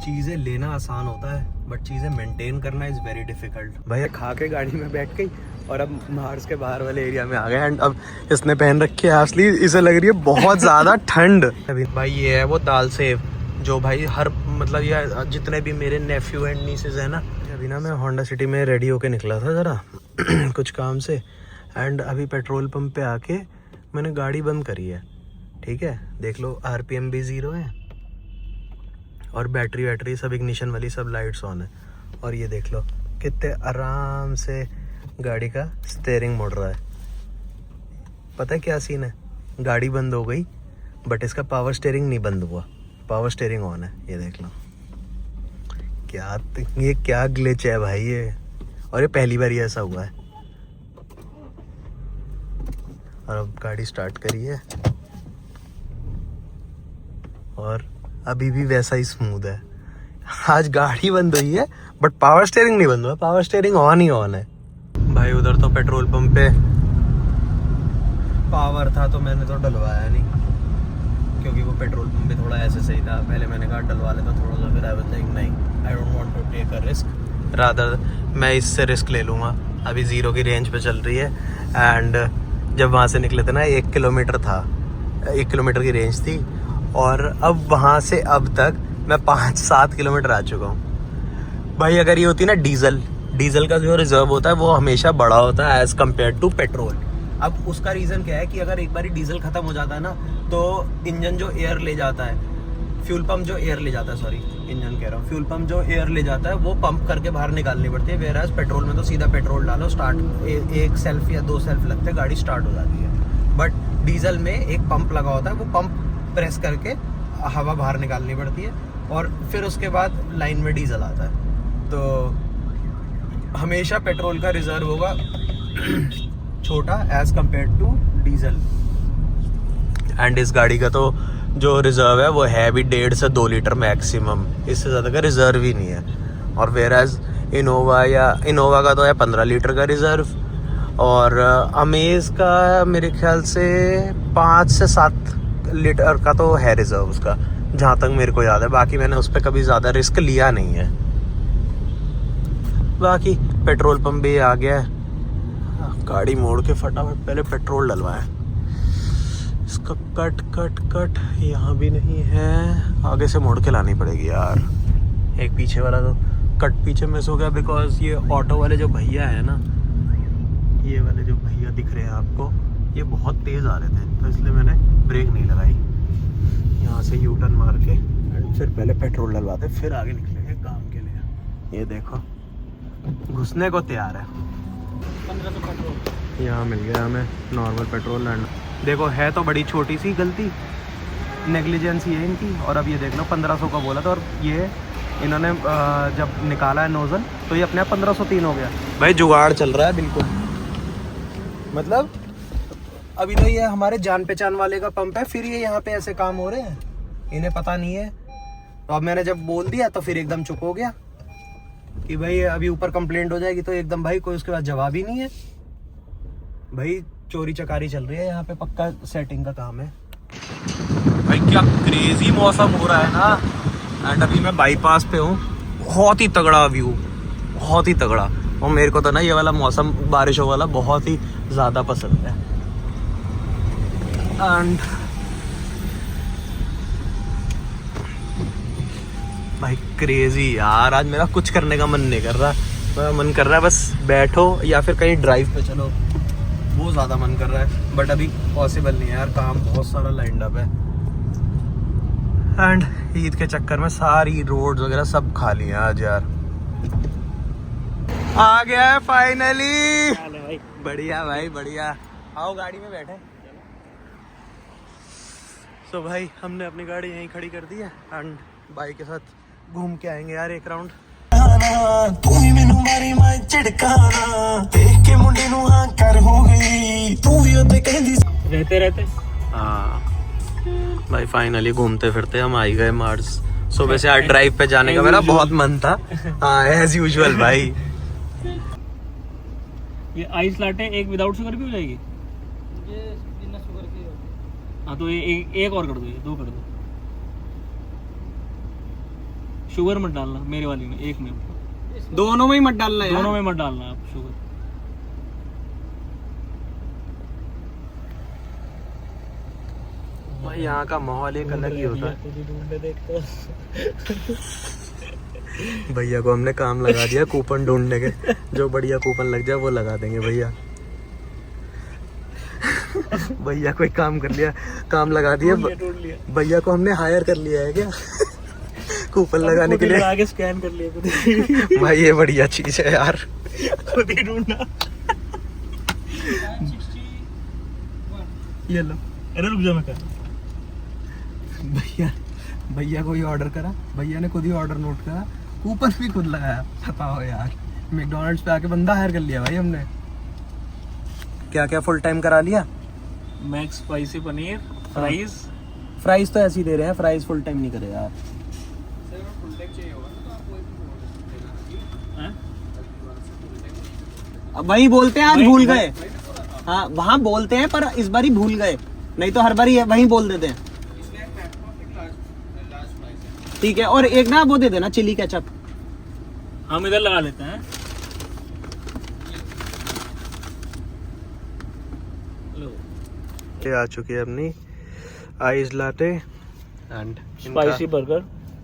चीज़ें लेना आसान होता है बट चीज़ें मेंटेन करना इज़ वेरी डिफिकल्ट। भाई खा के गाड़ी में बैठ गई और अब मार्स के बाहर वाले एरिया में आ गए एंड अब इसने पहन रखी है असली, इसे लग रही है बहुत ज़्यादा ठंड। अभी भाई ये है वो दाल सेव जो भाई हर मतलब ये जितने भी मेरे नेफ्यू एंड नीसेस है ना, अभी ना मैं होंडा सिटी में रेडी होके निकला था ज़रा कुछ काम से एंड अभी पेट्रोल पंप पे आके मैंने गाड़ी बंद करी है। ठीक है, देख लो RPM भी 0 है और बैटरी सब इग्निशन वाली सब लाइट्स ऑन है और ये देख लो कितने आराम से गाड़ी का स्टीयरिंग मुड़ रहा है। पता है क्या सीन है, गाड़ी बंद हो गई बट इसका पावर स्टीयरिंग नहीं बंद हुआ, पावर स्टीयरिंग ऑन है। ये देख लो ये क्या ग्लिच है भाई ये, और ये पहली बार ही ऐसा हुआ है। और अब गाड़ी स्टार्ट करी है और अभी भी वैसा ही स्मूथ है। आज गाड़ी बंद हुई है बट पावर स्टीयरिंग नहीं बंद हुआ, power steering on he on है। भाई उधर तो पेट्रोल पंप पे पावर था तो मैंने तो डलवाया नहीं क्योंकि वो पेट्रोल पंप पे थोड़ा ऐसे सही था। पहले मैंने कहा डलवा लेता थोड़ा सा, फिर आई वाज लाइक नहीं, I don't want to take a risk, rather मैं इससे रिस्क ले लूँगा। अभी 0 की रेंज पे चल रही है एंड जब वहाँ से निकले थे ना 1 किलोमीटर था, 1 किलोमीटर की रेंज थी और अब वहाँ से अब तक मैं 5-7 किलोमीटर आ चुका हूँ। भाई अगर ये होती ना डीजल का जो रिजर्व होता है वो हमेशा बड़ा होता है एज़ कम्पेयर टू पेट्रोल। अब उसका रीज़न क्या है कि अगर एक बार डीजल ख़त्म हो जाता है ना तो इंजन जो एयर ले जाता है, फ्यूल पंप जो एयर ले जाता है, सॉरी इंजन कह रहा हूँ, फ्यूल पंप जो एयर ले जाता है वो पंप करके बाहर निकालनी पड़ती है। वेयर एज पेट्रोल में तो सीधा पेट्रोल डालो स्टार्ट, एक सेल्फ या 2 सेल्फ लगते गाड़ी स्टार्ट हो जाती है। बट डीजल में एक पंप लगा होता है, वो पंप प्रेस करके हवा बाहर निकालनी पड़ती है और फिर उसके बाद लाइन में डीजल आता है। तो हमेशा पेट्रोल का रिजर्व होगा छोटा as compare to diesel. And इस गाड़ी का तो जो रिजर्व है वो है भी 1.5 से 2 लीटर मैक्सिमम, इससे ज़्यादा का रिजर्व ही नहीं है। और वेयर एज इनोवा का तो है 15 लीटर का रिजर्व और अमेज का मेरे ख्याल से 5 से 7 लीटर का तो है रिजर्व उसका, जहाँ तक मेरे को याद है। बाकी मैंने उस पर कभी ज़्यादा रिस्क लिया नहीं है। बाकी पेट्रोल पंप भी आ गया है, गाड़ी मोड़ के फटाफट पहले पेट्रोल डलवाएं। इसका कट यहाँ भी नहीं है, आगे से मोड़ के लानी पड़ेगी यार। एक पीछे वाला तो कट पीछे मिस हो गया बिकॉज ये ऑटो वाले जो भैया है ना, ये वाले जो भैया दिख रहे हैं आपको, ये बहुत तेज़ आ रहे थे तो इसलिए मैंने ब्रेक नहीं लगाई। यहाँ से यू टर्न मार के एंड फिर पहले पेट्रोल डलवाते फिर आगे निकलेंगे काम के लिए। ये देखो घुसने को तैयार है। 1500 पेट्रोल यहाँ मिल गया हमें नॉर्मल पेट्रोल एंड देखो है तो बड़ी छोटी सी गलती, नेग्लिजेंसी है इनकी। और अब ये देख लो 1500 का बोला था और ये इन्होंने जब निकाला है नोजल तो ये अपने आप 1503 हो गया। भाई जुगाड़ चल रहा है बिल्कुल, मतलब अभी तो ये हमारे जान पहचान वाले का पंप है, फिर ये यहाँ पे ऐसे काम हो रहे हैं, इन्हें पता नहीं है। तो अब मैंने जब बोल दिया तो फिर एकदम चुप हो गया कि भाई अभी ऊपर कंप्लेंट हो जाएगी, तो एकदम भाई कोई उसके बाद जवाब ही नहीं है। भाई चोरी चकारी चल रही है यहाँ पे, पक्का सेटिंग का काम है। भाई क्या क्रेजी मौसम हो रहा है ना। एंड अभी मैं बाईपास पे हूँ, बहुत ही तगड़ा व्यू, बहुत ही तगड़ा। और मेरे को तो ना ये वाला मौसम बारिशों वाला बहुत ही ज़्यादा पसंद है। एंड भाई क्रेजी यार, आज मेरा कुछ करने का मन नहीं कर रहा। मेरा मन कर रहा है बस बैठो या फिर कहीं ड्राइव पे चलो, वो ज़्यादा मन कर रहा है। बट अभी पॉसिबल नहीं है यार, काम बहुत सारा लाइंड अप है। एंड ईद के चक्कर में सारी रोड्स वगैरह सब खाली हैं आज यार। आ गया है फाइनली। बढ़िया भाई बढ़िया, आओ गाड़ी में बैठे। तो भाई हमने अपनी गाड़ी यहीं खड़ी कर दी है एंड बाइक के साथ घूम के आएंगे यार एक राउंड। रहते रहते हाँ भाई फाइनली घूमते फिरते हम आ ही गए मार्स। सुबह से आज ड्राइव पे जाने का मेरा बहुत मन था। हाँ एज यूजुअल भाई। ये आइस लाटे एक विदाउट शुगर भी हो जाएगी। ये बिना शुगर की हाँ तो ये एक और कर दो, ये 2 कर दो। शुगर मत डालना मेरे वाली में, एक में। दोनों में ही मत डालना यार। दोनों में मत डालना आप शुगर। भाई यहाँ का माहौल एक अलग ही होता है। भैया को हमने काम लगा दिया कूपन ढूंढने के, जो बढ़िया कूपन लग जाए वो लगा देंगे भैया। भैया कोई काम कर लिया, काम लगा दिया भैया को, हमने हायर कर लिया है क्या कूपन लगाने के लिए? आगे स्कैन कर लिया खुद ही। भाई ये बढ़िया चीज है यार, खुद ही ढूंढना। ये लो। अरे रुक जा, मैं कर। भैया को ही ऑर्डर करा, भैया ने खुद ही ऑर्डर नोट करा, कूपन भी खुद लगाया। बताओ यार, मैकडॉनल्ड्स पे आके बंदा हायर कर लिया भाई हमने। क्या क्या फुल टाइम करा लिया? Max spicy paneer, fries. Fries तो ऐसे ही दे रहे हैं, फ्राइज फुल टाइम नहीं करे यार। अब वही बोलते हैं, आज भूल गए। हाँ वहाँ बोलते हैं पर इस बार ही भूल गए, नहीं तो हर बार ही वहीं बोल देते हैं। ठीक है, और एक ना वो दे देना चिली केचप। हम इधर लगा लेते हैं। ये आ चुकी है अपनी ice latte and spicy burger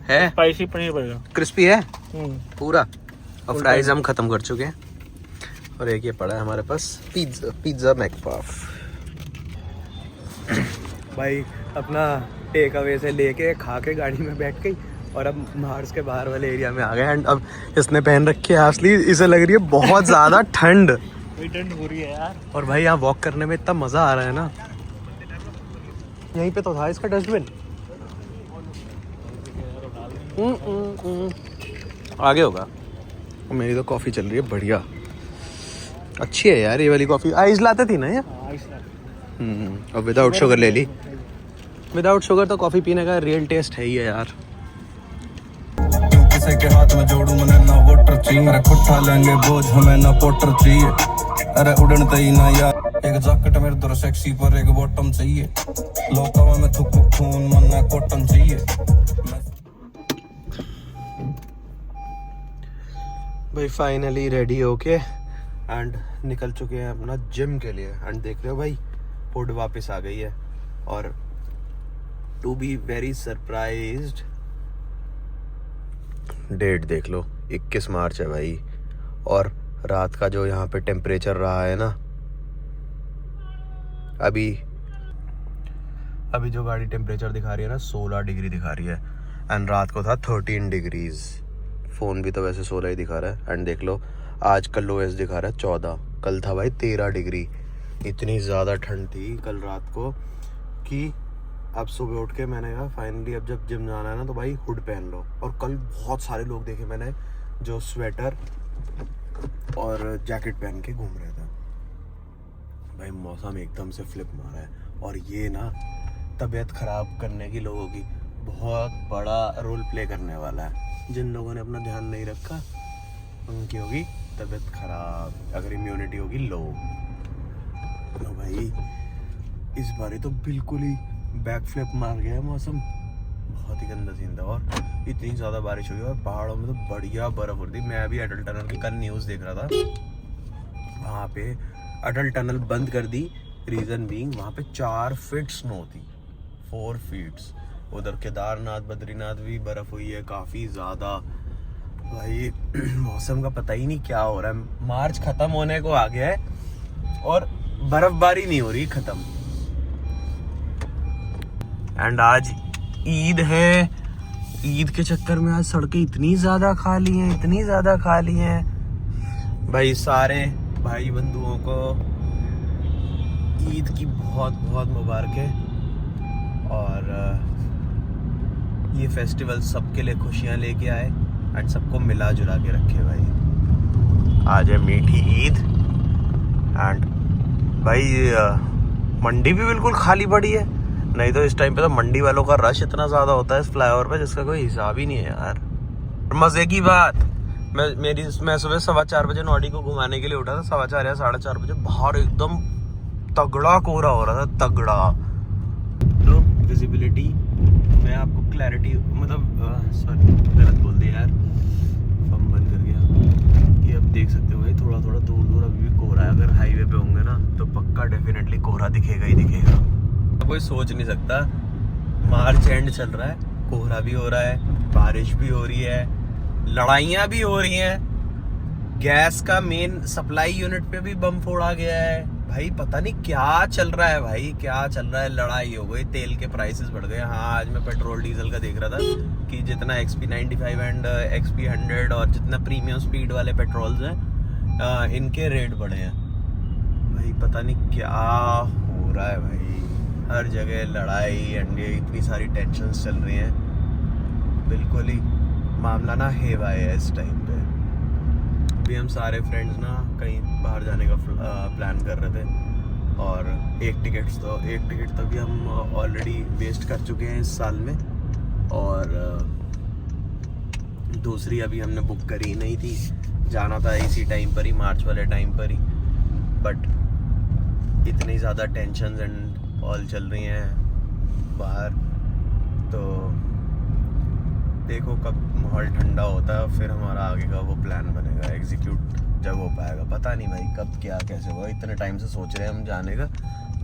है, स्पाइसी पनीर बर्गर। क्रिस्पी है पूरा। और फ्राइज हम खत्म कर चुके हैं, और एक ये पड़ा है हमारे पास पिज्जा मैकपफ। भाई अपना टेक अवे से लेके खा के गाड़ी में बैठ गई, और अब मार्स के बाहर वाले एरिया में आ गए। एंड अब इसने पहन रखी है असली, इसे लग रही है बहुत ज्यादा ठंड। ठंड हो रही है यार। और भाई यहाँ वॉक करने में इतना मजा आ रहा है ना। यहीं पे तो था इसका डस्टबिन। आगे होगा। मेरी तो कॉफी चल रही है बढ़िया, अच्छी है यार ये वाली कॉफी। आइस लाते थी ना ये। और विदाउट शुगर ले ली। विदाउट शुगर तो कॉफी पीने का रियल टेस्ट है ही है यार। किसी के हाथ में जोड़ू मने ना वोटर चाहिए, अरे खुट्टा लेंगे बोझ हमें ना पोटर चाहिए, अरे उड़न तई ना यार। एक जैकेट मेरे दर सेक्सी पर एक बॉटम चाहिए, लोकावा में थुक्कू खून मन कॉटन चाहिए। भाई फाइनली रेडी होके एंड निकल चुके हैं अपना जिम के लिए। एंड देख रहे हो भाई हुड वापस आ गई है, और to be very surprised date देख लो 21 मार्च है भाई। और रात का जो यहाँ पे टेम्परेचर रहा है ना, अभी जो गाड़ी टेम्परेचर दिखा रही है ना 16 डिग्री दिखा रही है, एंड रात को था 13 डिग्रीज। फ़ोन भी तो वैसे 16 ही दिखा रहा है। एंड देख लो आज का लोएस्ट दिखा रहा है 14, कल था भाई 13 डिग्री। इतनी ज़्यादा ठंड थी कल रात को कि अब सुबह उठ के मैंने कहा फाइनली अब जब जिम जाना है ना तो भाई हुड पहन लो। और कल बहुत सारे लोग देखे मैंने जो स्वेटर और जैकेट पहन के घूम रहे थे। भाई मौसम एकदम से फ्लिप मारा है, और ये ना तबीयत ख़राब करने की लोगों की बहुत बड़ा रोल प्ले करने वाला है। जिन लोगों ने अपना ध्यान नहीं रखा उनकी होगी तबीयत खराब, अगर इम्यूनिटी होगी लो। तो भाई इस बार तो बिल्कुल ही बैक फ्लिप मार गया है मौसम, बहुत ही गंदा सीन था। और इतनी ज़्यादा बारिश हुई, और पहाड़ों में तो बढ़िया बर्फ़ हो रही थी। मैं अभी अटल टनल की कल न्यूज़ देख रहा था, वहाँ पे अटल टनल बंद कर दी, रीज़न बीइंग वहाँ पे 4 फीट स्नो थी, 4 फीट्स। उधर केदारनाथ बद्रीनाथ भी बर्फ़ हुई है काफ़ी ज़्यादा। भाई मौसम का पता ही नहीं क्या हो रहा है। मार्च ख़त्म होने को आ गया है और बर्फ़बारी नहीं हो रही ख़त्म। एंड आज ईद है, ईद के चक्कर में आज सड़कें इतनी ज़्यादा खाली हैं, इतनी ज़्यादा खाली हैं। भाई सारे भाई बंधुओं को ईद की बहुत बहुत मुबारकें, और ये फेस्टिवल सबके लिए खुशियाँ लेके आए एंड सबको मिला जुला के रखे। भाई आज है मीठी ईद। एंड भाई मंडी भी बिल्कुल खाली पड़ी है, नहीं तो इस टाइम पे तो मंडी वालों का रश इतना ज़्यादा होता है इस फ्लाईओवर पे जिसका कोई हिसाब ही नहीं है यार। मज़े की बात, मैं सुबह 4:15 बजे नौडी को घुमाने के लिए उठा था, 4:15 या 4:30 बजे बाहर एकदम तगड़ा कोहरा हो रहा था, तगड़ा। तो विजिबिलिटी मैं आपको क्लैरिटी मतलब सॉरी गलत बोल दिया। कोई सोच नहीं सकता। मार्च एंड चल रहा है, कोहरा भी हो रहा है, बारिश भी हो रही है, लड़ाइयाँ भी हो रही हैं, गैस का मेन सप्लाई यूनिट पे भी बम फोड़ा गया है। भाई पता नहीं क्या चल रहा है भाई, क्या चल रहा है। लड़ाई हो गई, तेल के प्राइसेस बढ़ गए। हाँ, आज मैं पेट्रोल डीजल का देख रहा था कि जितना XP95 एंड XP100 और जितना प्रीमियम स्पीड वाले पेट्रोल्स हैं इनके रेट बढ़े हैं। भाई पता नहीं क्या हो रहा है भाई, हर जगह लड़ाई एंड इतनी सारी टेंशन्स चल रही हैं। बिल्कुल ही मामला ना हेवा है इस टाइम पे। अभी हम सारे फ्रेंड्स ना कहीं बाहर जाने का प्लान कर रहे थे और एक टिकट तो भी हम ऑलरेडी वेस्ट कर चुके हैं इस साल में, और दूसरी अभी हमने बुक करी नहीं थी। जाना था इसी टाइम पर ही, मार्च वाले टाइम पर ही, बट इतनी ज़्यादा टेंशन एंड ऑल चल रही हैं बाहर, तो देखो कब माहौल ठंडा होता है फिर हमारा आगे का वो प्लान बनेगा, एग्जीक्यूट जब हो पाएगा। पता नहीं भाई कब क्या कैसे होगा। इतने टाइम से सोच रहे हैं हम जाने का,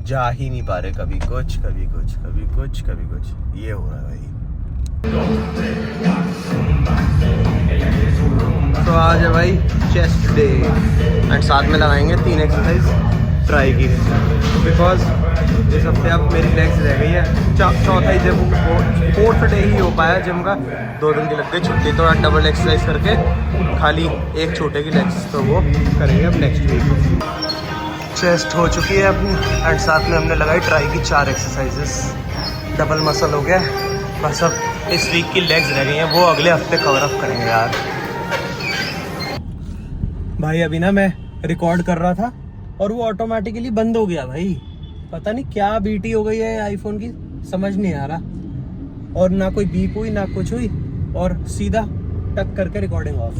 जा ही नहीं पा रहे। कभी कुछ कभी कुछ कभी कुछ कभी कुछ, ये हो रहा है भाई। तो आज है भाई चेस्ट डे एंड साथ में लगाएंगे 3 एक्सरसाइज ट्राई की, बिकॉज इस हफ्ते अब मेरी लेग्स रह गई है। चौथा ही जिम, 4th डे ही हो पाया जिम का। 2 दिन की लग गई छुट्टी, तो डबल एक्सरसाइज करके खाली एक छोटे की लेग्स तो वो करेंगे अब नेक्स्ट वीक। चेस्ट हो चुकी है अपनी एंड साथ में हमने लगाई ट्राई की 4 एक्सरसाइजेस। डबल मसल हो गया, बस अब इस वीक की लेग्स रह गई हैं, वो अगले हफ्ते कवर अप करेंगे यार। भाई अभी ना मैं रिकॉर्ड कर रहा था और वो ऑटोमेटिकली बंद हो गया भाई। पता नहीं क्या बीटी हो गई है आईफोन की, समझ नहीं आ रहा। और ना कोई बीप हुई ना कुछ हुई, और सीधा टक करके रिकॉर्डिंग ऑफ।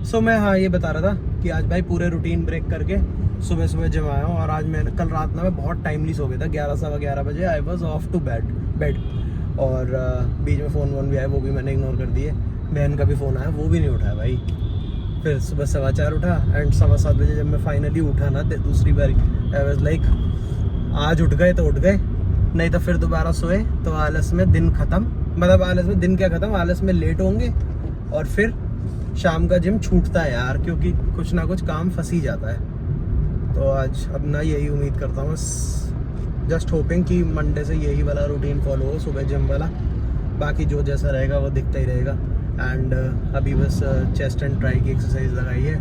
सो मैं हाँ ये बता रहा था कि आज भाई पूरे रूटीन ब्रेक करके सुबह जिम आया हूँ। और आज मैं कल रात ना मैं बहुत टाइमली सो गया था, 11-11:15 बजे I was off to bed. और बीच में फ़ोन भी आया, वो भी मैंने इग्नोर कर दिए। बहन का भी फ़ोन आया, वो भी नहीं उठाया भाई। फिर सुबह 4:15 उठा एंड 7:15 बजे जब मैं फाइनली उठा ना दूसरी बार, आई वाज लाइक आज उठ गए तो उठ गए, नहीं तो फिर दोबारा सोए तो आलस में दिन ख़त्म। मतलब आलस में दिन क्या ख़त्म, आलस में लेट होंगे और फिर शाम का जिम छूटता है यार, क्योंकि कुछ ना कुछ काम फंस ही जाता है। तो आज अब ना यही उम्मीद करता हूँ, जस्ट होपिंग कि मंडे से यही वाला रूटीन फॉलो हो, सुबह जिम वाला। बाकी जो जैसा रहेगा वो दिखता ही रहेगा। एंड अभी बस चेस्ट एंड ट्राई की एक्सरसाइज लगाई है।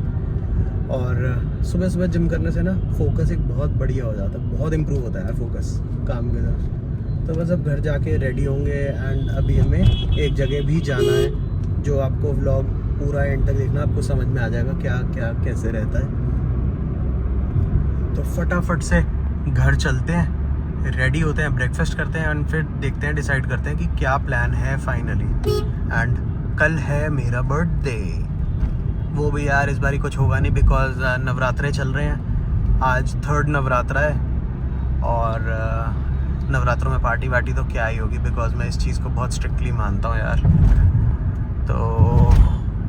और सुबह जिम करने से ना फोकस एक बहुत बढ़िया हो जाता है, बहुत इम्प्रूव होता है यार फोकस काम के तरफ। तो बस अब घर जाके रेडी होंगे एंड अभी हमें एक जगह भी जाना है, जो आपको व्लॉग पूरा एंड तक देखना, आपको समझ में आ जाएगा क्या क्या कैसे रहता है। तो फटाफट से घर चलते हैं, रेडी होते हैं, ब्रेकफास्ट करते हैं एंड फिर देखते हैं, डिसाइड करते हैं कि क्या प्लान है फाइनली। एंड कल है मेरा बर्थडे, वो भी यार इस बारी कुछ होगा नहीं बिकॉज नवरात्रे चल रहे हैं। आज 3rd नवरात्रा है और नवरात्रों में पार्टी वार्टी तो क्या ही होगी, बिकॉज मैं इस चीज़ को बहुत स्ट्रिक्टली मानता हूँ यार। तो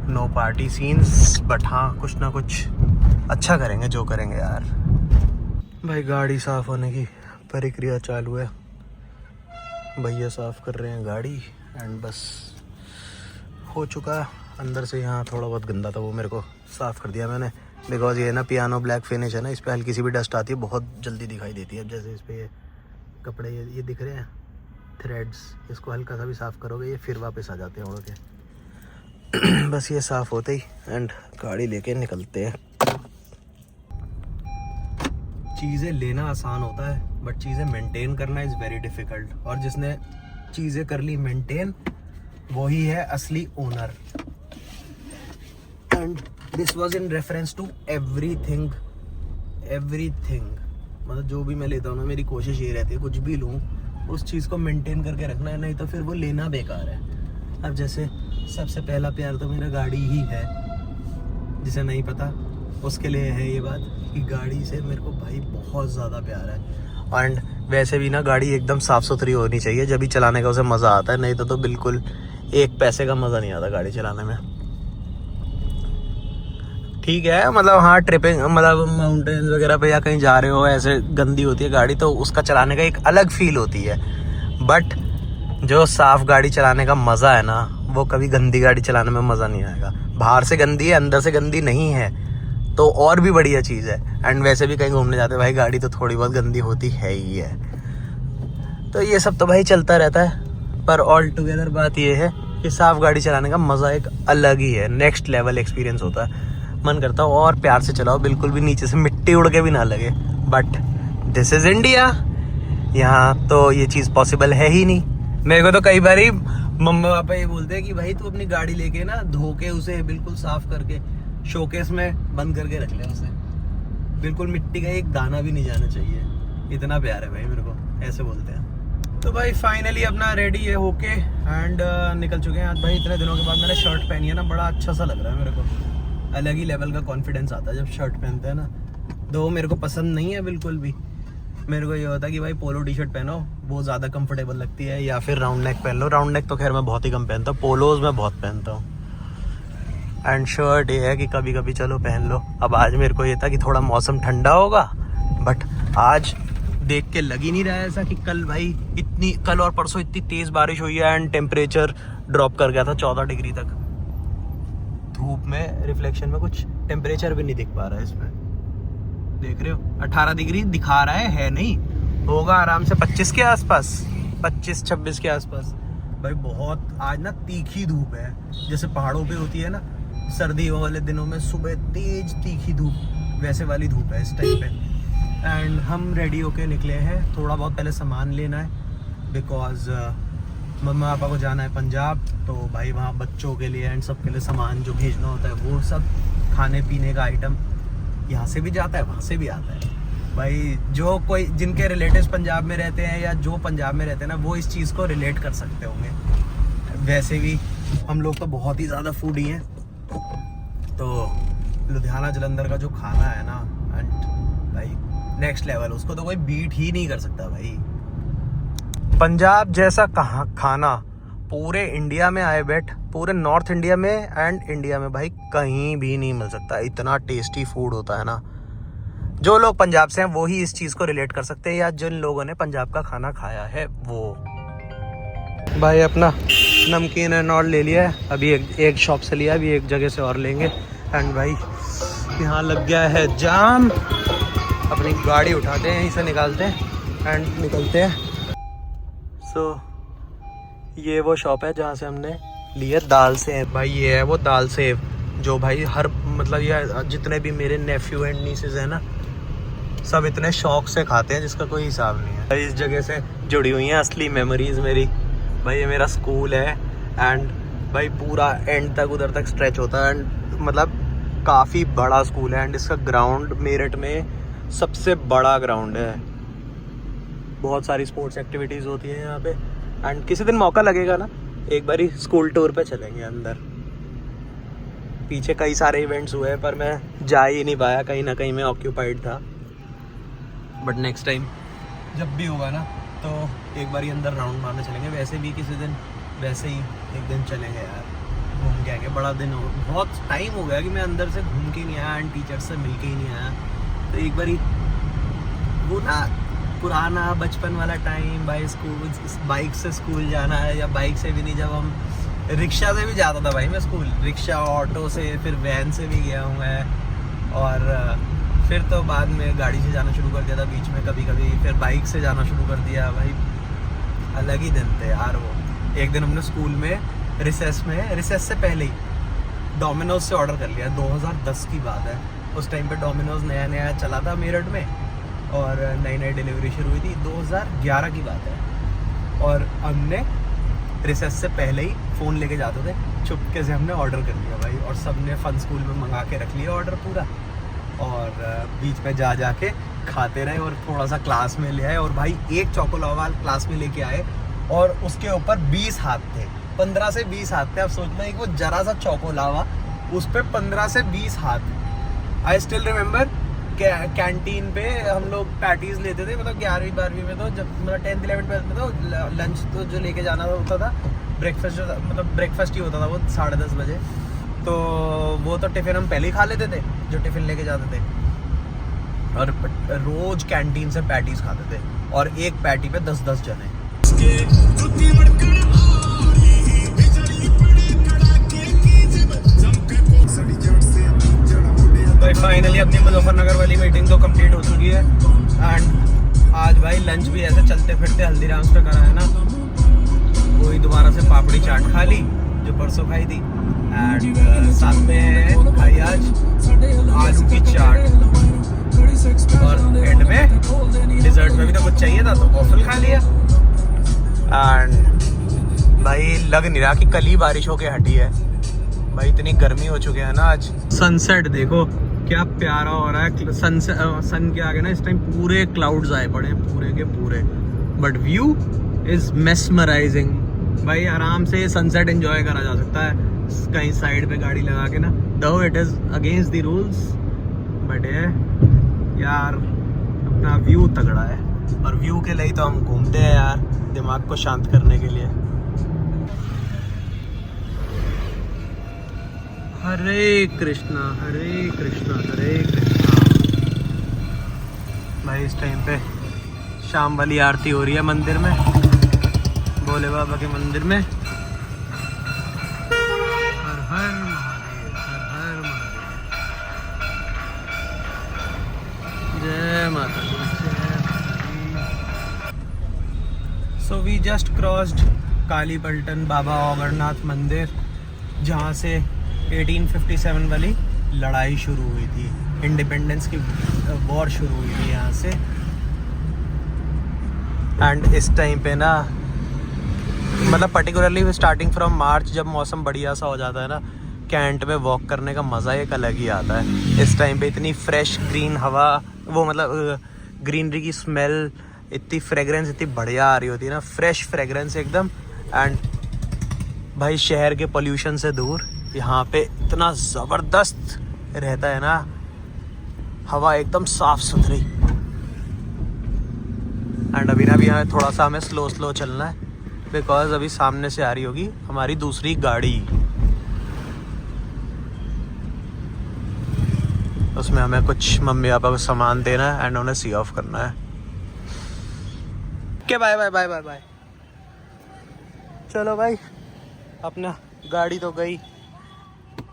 नो पार्टी सीन्स, बट हाँ कुछ ना कुछ अच्छा करेंगे जो करेंगे यार। भाई गाड़ी साफ़ होने की प्रक्रिया चालू है, भैया साफ़ कर रहे हैं गाड़ी एंड बस हो चुका। अंदर से यहाँ थोड़ा बहुत गंदा था, वो मेरे को साफ़ कर दिया मैंने, बिकॉज ये ना पियानो ब्लैक फिनिश है ना, इस पर हल्की सी भी डस्ट आती है, बहुत जल्दी दिखाई देती है। अब जैसे इस पर ये कपड़े ये दिख रहे हैं थ्रेड्स, इसको हल्का सा भी साफ़ करोगे ये फिर वापस आ जाते हैं उड़ के। बस ये साफ़ होते ही एंड गाड़ी लेके निकलते हैं। चीज़ें लेना आसान होता है बट चीज़ें मेंटेन करना इज़ वेरी डिफ़िकल्ट, और जिसने चीज़ें कर ली मेंटेन वही है असली owner. And this was in reference to everything. मतलब जो भी मैं लेता हूँ ना, मेरी कोशिश ये रहती है कुछ भी लूँ उस चीज़ को मेंटेन करके रखना है, नहीं तो फिर वो लेना बेकार है। अब जैसे सबसे पहला प्यार तो मेरा गाड़ी ही है, जिसे नहीं पता उसके लिए है ये बात कि गाड़ी से मेरे को भाई बहुत ज़्यादा प्यार है। एंड वैसे भी ना गाड़ी एकदम साफ़ सुथरी होनी चाहिए, जब भी चलाने का उसे मज़ा आता है, नहीं तो बिल्कुल एक पैसे का मज़ा नहीं आता गाड़ी चलाने में। ठीक है, मतलब हाँ ट्रिपिंग मतलब माउंटेन्स वगैरह पे या कहीं जा रहे हो ऐसे गंदी होती है गाड़ी तो उसका चलाने का एक अलग फील होती है, बट जो साफ गाड़ी चलाने का मज़ा है ना वो कभी गंदी गाड़ी चलाने में मज़ा नहीं आएगा। बाहर से गंदी है, अंदर से गंदी नहीं है तो और भी बढ़िया चीज़ है। एंड वैसे भी कहीं घूमने जाते भाई गाड़ी तो थोड़ी बहुत गंदी होती है ही है। तो ये सब तो भाई चलता रहता है, पर ऑल टुगेदर बात ये है कि साफ गाड़ी चलाने का मज़ा एक अलग ही है, नेक्स्ट लेवल एक्सपीरियंस होता है। मन करता है और प्यार से चलाओ, बिल्कुल भी नीचे से मिट्टी उड़ के भी ना लगे, बट दिस इज़ इंडिया, यहाँ तो ये चीज़ पॉसिबल है ही नहीं। मेरे को तो कई बार ही मम्मा पापा ये बोलते हैं कि भाई तू अपनी गाड़ी लेके ना धो के उसे बिल्कुल साफ करके शोकेस में बंद करके रख ले, उसे बिल्कुल मिट्टी का एक दाना भी नहीं जाना चाहिए, इतना प्यार है भाई मेरे को, ऐसे बोलते हैं। तो भाई फाइनली अपना रेडी है होके एंड निकल चुके हैं आज। भाई इतने दिनों के बाद मैंने शर्ट पहनी है ना, बड़ा अच्छा सा लग रहा है मेरे को, अलग ही लेवल का कॉन्फिडेंस आता है जब शर्ट पहनते हैं ना। दो मेरे को पसंद नहीं है बिल्कुल भी, मेरे को ये होता है कि भाई पोलो टी शर्ट पहनो, वो ज़्यादा कंफर्टेबल लगती है, या फिर राउंड नेक पहन लो। राउंड नेक तो खैर मैं बहुत ही कम पहनता हूँ, पोलोज मैं बहुत पहनता हूँ। एंड शर्ट ये है कि कभी कभी चलो पहन लो। अब आज मेरे को ये था कि थोड़ा मौसम ठंडा होगा, बट आज देख के लग ही नहीं रहा है ऐसा कि कल और परसों इतनी तेज़ बारिश हुई है एंड टेम्परेचर ड्रॉप कर गया था 14 डिग्री तक। धूप में रिफ्लेक्शन में कुछ टेम्परेचर भी नहीं दिख पा रहा है इसमें, देख रहे हो 18 डिग्री दिखा रहा है नहीं, होगा आराम से 25 के आसपास, 25-26 के आसपास। भाई बहुत आज ना तीखी धूप है, जैसे पहाड़ों पे होती है ना सर्दी वाले दिनों में सुबह तेज तीखी धूप, वैसे वाली धूप है इस टाइम पे। एंड हम रेडी होके निकले हैं, थोड़ा बहुत पहले सामान लेना है बिकॉज मम्मा पापा को जाना है पंजाब, तो भाई वहाँ बच्चों के लिए एंड सब के लिए सामान जो भेजना होता है वो सब, खाने पीने का आइटम यहाँ से भी जाता है वहाँ से भी आता है। भाई जो कोई जिनके रिलेटिव्स पंजाब में रहते हैं या जो पंजाब में रहते हैं ना, वो इस चीज़ को रिलेट कर सकते होंगे। वैसे भी हम लोग तो बहुत ही ज़्यादा फूडी हैं, तो लुधियाना जलंधर का जो खाना है ना एंड भाई नेक्स्ट लेवल, उसको तो कोई बीट ही नहीं कर सकता भाई। पंजाब जैसा खाना पूरे इंडिया में आए बैठ, पूरे नॉर्थ इंडिया में एंड इंडिया में भाई कहीं भी नहीं मिल सकता। इतना टेस्टी फूड होता है ना, जो लोग पंजाब से हैं वो ही इस चीज़ को रिलेट कर सकते हैं, या जिन लोगों ने पंजाब का खाना खाया है वो। भाई अपना नमकीन एंड और ले लिया है, अभी एक शॉप से लिया, अभी एक जगह से और लेंगे। एंड भाई यहाँ लग गया है जाम, अपनी गाड़ी उठाते हैं, यहीं से निकालते हैं एंड निकलते हैं। सो ये वो शॉप है जहाँ से हमने लिए दाल सेव। भाई ये है वो दाल सेव जो भाई हर मतलब ये जितने भी मेरे नेफ्यू एंड नीसेस हैं ना, सब इतने शौक से खाते हैं जिसका कोई हिसाब नहीं है। इस जगह से जुड़ी हुई हैं असली मेमोरीज मेरी। भाई ये मेरा स्कूल है एंड भाई पूरा एंड तक उधर तक स्ट्रेच होता है एंड मतलब काफ़ी बड़ा स्कूल है एंड इसका ग्राउंड मेरठ में सबसे बड़ा ग्राउंड है। बहुत सारी स्पोर्ट्स एक्टिविटीज़ होती हैं यहाँ पे एंड किसी दिन मौका लगेगा ना एक बारी स्कूल टूर पे चलेंगे अंदर। पीछे कई सारे इवेंट्स हुए हैं पर मैं जा ही नहीं पाया, कहीं ना कहीं मैं ऑक्यूपाइड था। बट नेक्स्ट टाइम जब भी होगा ना तो एक बारी अंदर राउंड मारने चलेंगे। वैसे भी किसी दिन वैसे ही एक दिन चलेंगे यार, घूम के आएंगे। बड़ा दिन हो, बहुत टाइम हो गया कि मैं अंदर से घूम के नहीं आया एंड टीचर से मिल के ही नहीं आया। तो एक बारी वो ना पुराना बचपन वाला टाइम, भाई स्कूल बाइक से स्कूल जाना है, या बाइक से भी नहीं, जब हम रिक्शा से भी जाता था भाई मैं स्कूल, रिक्शा ऑटो से, फिर वैन से भी गया हूँ मैं, और फिर तो बाद में गाड़ी से जाना शुरू कर दिया था बीच में कभी कभी, फिर बाइक से जाना शुरू कर दिया। भाई अलग ही दिन थे यार वो। एक दिन हमने स्कूल में रिसेस से पहले ही डोमिनोज से ऑर्डर कर लिया। 2010 की बात है, उस टाइम पे डोमिनोज नया नया चला था मेरठ में और नई नई डिलीवरी शुरू हुई थी। 2011 की बात है और हमने रिसेस से पहले ही फ़ोन लेके जाते थे, चुपके से हमने ऑर्डर कर लिया भाई, और सबने फन स्कूल में मंगा के रख लिया ऑर्डर पूरा, और बीच में जा के खाते रहे और थोड़ा सा क्लास में ले आए। और भाई एक चोकोलावा क्लास में लेके आए और उसके ऊपर 20 हाथ थे, 15 से 20 हाथ थे। अब सोचना एक वो जरा सा चोकोलावा, उस पर 15 से 20 हाथ। आई स्टिल रिमेंबर कैंटीन पे हम लोग पैटीज लेते थे, मतलब 11वीं 12वीं में, तो जब मतलब 10th 11th 12th में तो लंच तो जो लेके जाना होता था, ब्रेकफास्ट जो मतलब ब्रेकफास्ट ही होता था वो 10:30 बजे। तो वो तो टिफ़िन हम पहले ही खा लेते थे जो टिफ़िन लेके जाते थे, और रोज कैंटीन से पैटीज खाते थे, और एक पैटी पे 10-10 जने। तो फाइनली अपनी मुजफ्फरनगर वाली मीटिंग तो कंप्लीट हो चुकी है, एंड आज भाई लंच भी ऐसे चलते फिरते हल्दीराम्स पे करा है ना, वही दोबारा से पापड़ी चाट खा ली जो परसों खाई थी, एंड साथ में खाई आज आलू की चाट, और एंड में डिजर्ट में भी तो कुछ चाहिए था तो वॉफल खा लिया। एंड भाई लग नहीं रहा कि कल ही बारिश होके हटी है भाई, इतनी गर्मी हो चुकी है ना आज। सनसेट देखो क्या प्यारा हो रहा है, सन के आगे ना इस टाइम पूरे क्लाउड्स आए पड़े हैं, पूरे के पूरे, बट व्यू इज मेस्मराइजिंग भाई। आराम से सनसेट एंजॉय करा जा सकता है कहीं साइड पे गाड़ी लगा के ना, दो it is against the rules, but यार अपना व्यू तगड़ा है, और व्यू के लिए तो हम घूमते हैं यार, दिमाग को शांत करने के लिए। हरे कृष्णा हरे कृष्णा हरे कृष्णा। भाई इस टाइम पे शाम वाली आरती हो रही है मंदिर में, भोले बाबा के मंदिर में। हर हर महादेव, हर हर महादेव, जय माता दी, जय माता दी। सो वी जस्ट क्रॉस्ड काली पलटन बाबा औगरनाथ मंदिर, जहाँ से 1857 वाली लड़ाई शुरू हुई थी, इंडिपेंडेंस की वॉर शुरू हुई थी यहाँ से। एंड इस टाइम पे ना, मतलब पर्टिकुलरली स्टार्टिंग फ्रॉम मार्च, जब मौसम बढ़िया सा हो जाता है ना, कैंट में वॉक करने का मज़ा एक अलग ही आता है। इस टाइम पे इतनी फ्रेश ग्रीन हवा, वो मतलब ग्रीनरी की स्मेल, इतनी फ्रेगरेंस इतनी बढ़िया आ रही होती है ना, फ्रेश फ्रेगरेंस एकदम। एंड भाई शहर के पोल्यूशन से दूर यहाँ पे इतना ज़बरदस्त रहता है ना, हवा एकदम साफ सुथरी। एंड अभी ना भी यहाँ थोड़ा सा हमें स्लो चलना है, बिकॉज अभी सामने से आ रही होगी हमारी दूसरी गाड़ी, उसमें हमें कुछ मम्मी पापा को सामान देना है एंड उन्हें सी ऑफ करना है। के bye bye bye bye bye. चलो भाई, अपना गाड़ी तो गई,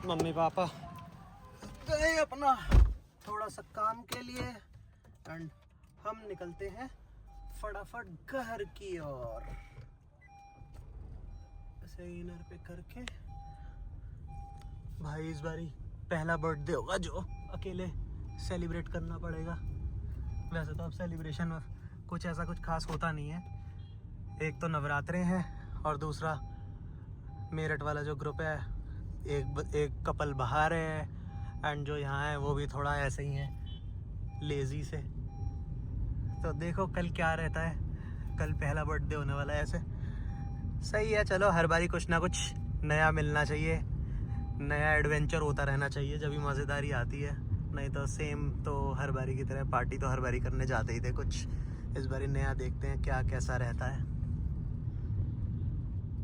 मम्मी पापा गए अपना थोड़ा सा काम के लिए, एंड हम निकलते हैं फटाफट घर की ओर। ऐसे इनर पे करके भाई इस बारी पहला बर्थडे होगा जो अकेले सेलिब्रेट करना पड़ेगा। वैसे तो अब सेलिब्रेशन कुछ ऐसा कुछ खास होता नहीं है, एक तो नवरात्रे हैं और दूसरा मेरठ वाला जो ग्रुप है, एक कपल बाहर है, एंड जो यहाँ है वो भी थोड़ा ऐसे ही है लेज़ी से। तो देखो कल क्या रहता है, कल पहला बर्थडे होने वाला है ऐसे। सही है, चलो हर बारी कुछ ना कुछ नया मिलना चाहिए, नया एडवेंचर होता रहना चाहिए, जब भी मज़ेदारी आती है। नहीं तो सेम तो हर बारी की तरह पार्टी तो हर बारी करने जाते ही थे, कुछ इस बारी नया देखते हैं क्या कैसा रहता है।